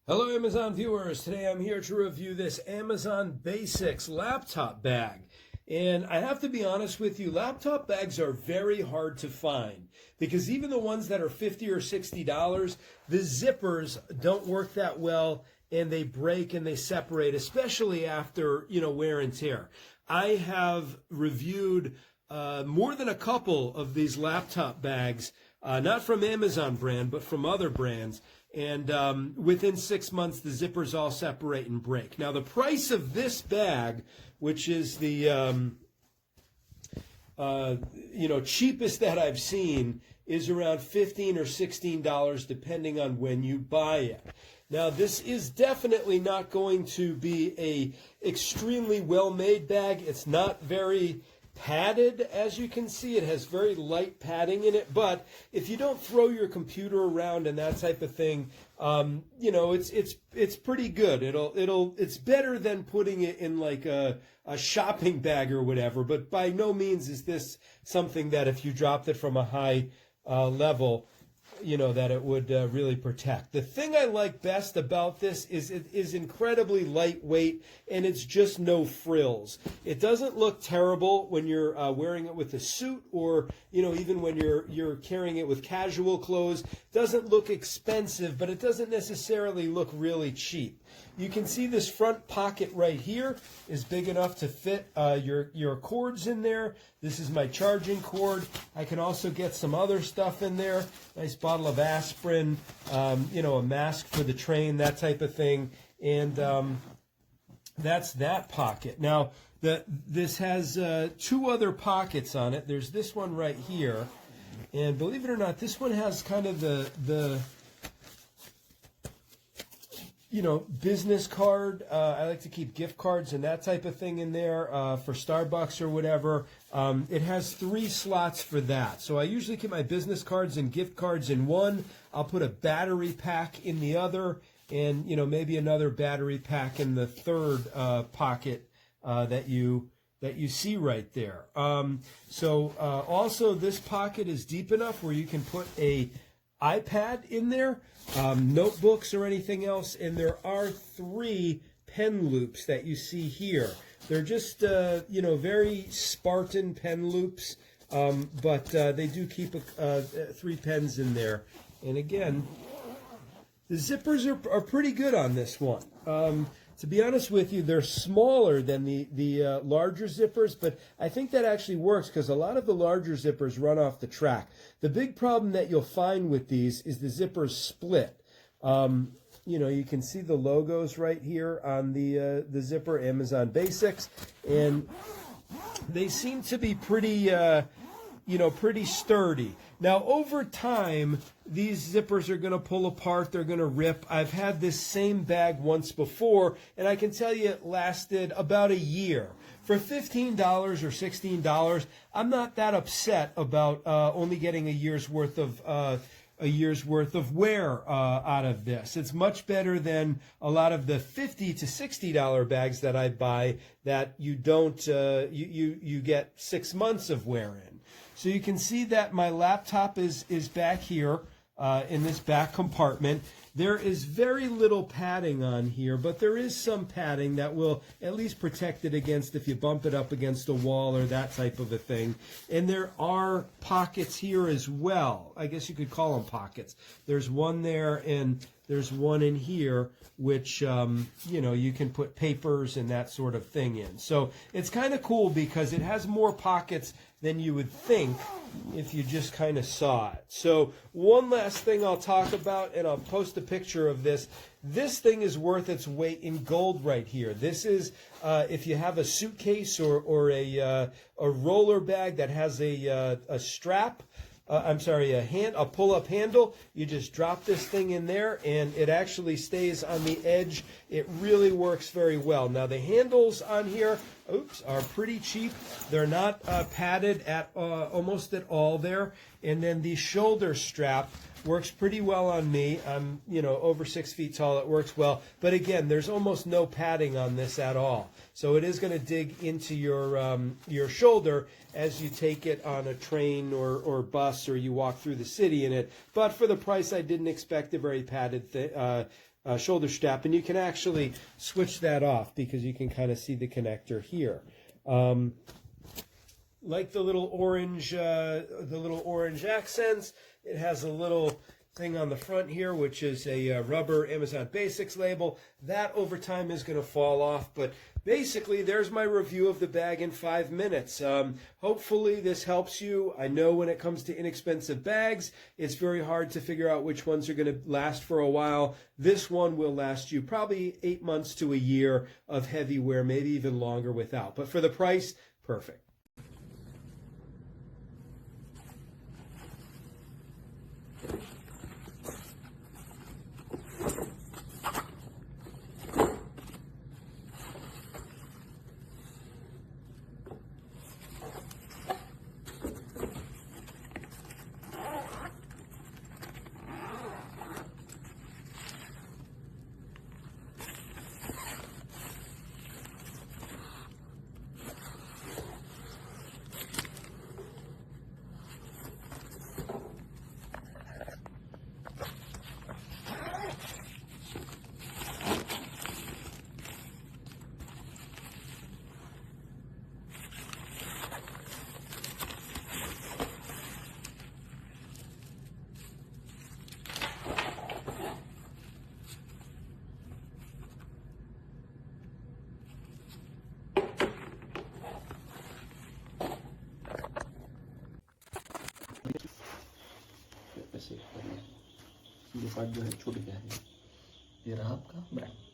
Hello Amazon viewers, today I'm here to review this Amazon Basics laptop bag. And I have to be honest with you, laptop bags are very hard to find because even the ones that are $50 or $60, the zippers don't work that well and they break and they separate, especially after, wear and tear. I have reviewed more than a couple of these laptop bags, not from Amazon brand, but from other brands. And within 6 months, the zippers all separate and break. Now, the price of this bag, which is the cheapest that I've seen, is around $15 or $16, depending on when you buy it. Now, this is definitely not going to be a extremely well-made bag. It's not very padded, as you can see. It has very light padding in it, but if you don't throw your computer around and that type of thing, it's pretty good. It's better than putting it in like a shopping bag or whatever, but by no means is this something that if you dropped it from a high level, that it would really protect. The thing I like best about this is it is incredibly lightweight and it's just no frills. It doesn't look terrible when you're wearing it with a suit or, even when you're carrying it with casual clothes. It doesn't look expensive, but it doesn't necessarily look really cheap. You can see this front pocket right here is big enough to fit your cords in there. This is my charging cord. I can also get some other stuff in there. Nice bottle of aspirin, a mask for the train, that type of thing. And that's that pocket. Now, this has two other pockets on it. There's this one right here. And believe it or not, this one has kind of the business card. I like to keep gift cards and that type of thing in there for Starbucks or whatever. It has 3 slots for that. So I usually keep my business cards and gift cards in one. I'll put a battery pack in the other and, maybe another battery pack in the third pocket that you see right there. Also this pocket is deep enough where you can put a iPad in there, notebooks or anything else, and there are 3 pen loops that you see here. They're just, very Spartan pen loops, but they do keep 3 pens in there. And again, the zippers are pretty good on this one. To be honest with you, they're smaller than the larger zippers, but I think that actually works because a lot of the larger zippers run off the track. The big problem that you'll find with these is the zippers split. You can see the logos right here on the zipper, Amazon Basics, and they seem to be pretty pretty sturdy. Now, over time, these zippers are going to pull apart. They're going to rip. I've had this same bag once before, and I can tell you it lasted about a year. For $15 or $16, I'm not that upset about only getting a year's worth of wear out of this. It's much better than a lot of the $50 to $60 bags that I buy that you don't you get 6 months of wear in. So you can see that my laptop is back here in this back compartment. There is very little padding on here, but there is some padding that will at least protect it against if you bump it up against a wall or that type of a thing. And there are pockets here as well. I guess you could call them pockets. There's one there and there's one in here, which, you can put papers and that sort of thing in. So it's kind of cool because it has more pockets than you would think if you just kind of saw it. So one last thing I'll talk about, and I'll post a picture of this. This thing is worth its weight in gold right here. This is if you have a suitcase or a roller bag that has a strap. A pull-up handle. You just drop this thing in there, and it actually stays on the edge. It really works very well. Now, the handles on here, are pretty cheap. They're not padded at almost at all there. And then the shoulder strap Works pretty well on me. I'm, over 6 feet tall. It works well. But again, there's almost no padding on this at all. So it is going to dig into your shoulder as you take it on a train or bus, or you walk through the city in it. But for the price, I didn't expect a very padded shoulder strap. And you can actually switch that off because you can kind of see the connector here. Like the little orange accents, it has a little thing on the front here, which is a rubber Amazon Basics label. That over time is going to fall off, but basically there's my review of the bag in 5 minutes. Hopefully this helps you. I know when it comes to inexpensive bags, it's very hard to figure out which ones are going to last for a while. This one will last you probably 8 months to a year of heavy wear, maybe even longer without. But for the price, perfect. ये part जो है छोटे क्या है, ये रहा आपका brand.